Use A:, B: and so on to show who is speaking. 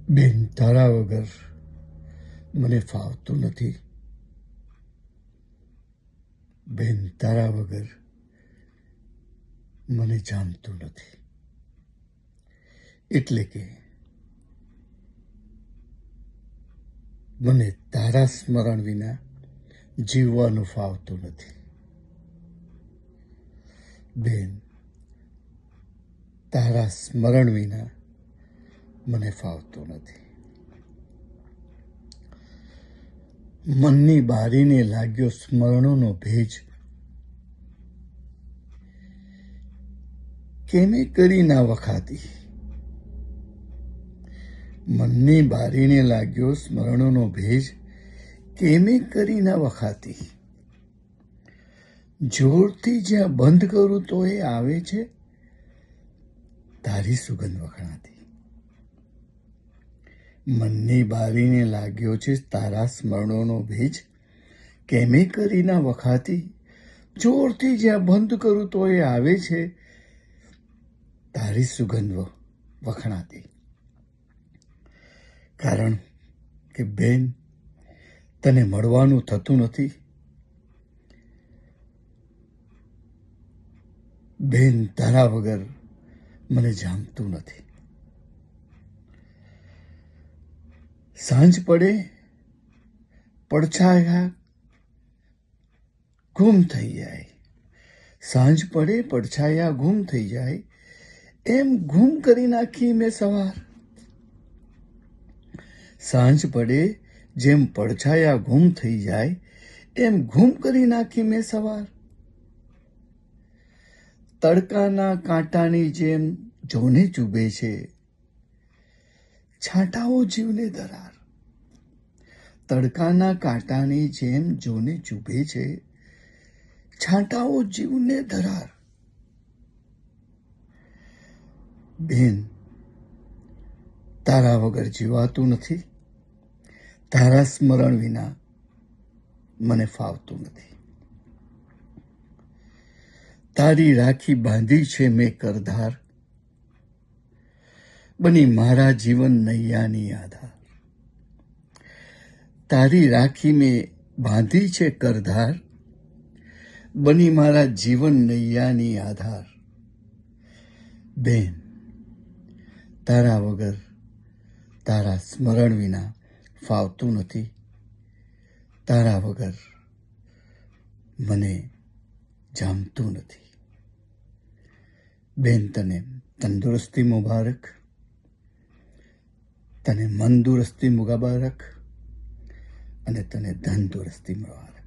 A: બેન, તારા વગર મને ફાવતું નથી. બેન, તારા વગર મને જામતું નથી. એટલે કે મને તારા સ્મરણ વિના જીવવાનું ફાવતું નથી. બેન, તારા સ્મરણ વિના મને ફાવતું નથી. મનની બારીને લાગ્યો સ્મરણોનો ભેજ, કેમે કરી ના વખાતી. મનની બારીને લાગ્યો સ્મરણોનો ભેજ, કેમે કરી ના વખાતી. જોરથી જ્યાં બંધ કરું તો એ આવે છે તારી સુગંધ વખણાતી. મનની બારીને લાગ્યો છે તારા સ્મરણોનો ભેજ, કેમે કરી ના વખાતી. જોરથી જ્યાં બંધ કરું તો એ આવે છે તારી સુગંધ વખણાતી. કારણ કે બેન, તને મળવાનું થતું નથી. બેન, તારા વગર મને જામતું નથી. સાંજ પડે પડછાયા ગુમ થઈ જાય. સાંજ પડે પડછાયા ગુમ થઈ જાય, એમ ગુમ કરી નાખી મેં સવાર. સાંજ પડે જેમ પડછાયા ગુમ થઈ જાય, એમ ગુમ કરી નાખી મેં સવાર. તડકાના કાંટાની જેમ જોને ચૂબે છે છાંટાઓ જીવને ધરાર. તડકાના કાંટાની જેમ જોને ચૂબે છે છાંટાઓ જીવને ધરાર. બેન, તારા વગર જીવાતું નથી. તારા સ્મરણ વિના મને ફાવતું નથી. તારી રાખી બાંધી છે મેં કરધાર, બની મારા જીવન નૈયાની આધાર. તારી રાખી મેં બાંધી છે કરધાર, બની મારા જીવન નૈયાની આધાર. બેન, તારા વગર તારા સ્મરણ વિના ફાવતું નથી. તારા વગર મને જામતું નથી. બેન, તને તંદુરસ્તી મુબારક, તને મંદુરસ્તી મુબારક, અને તને ધનદુરસ્તી મુબારક.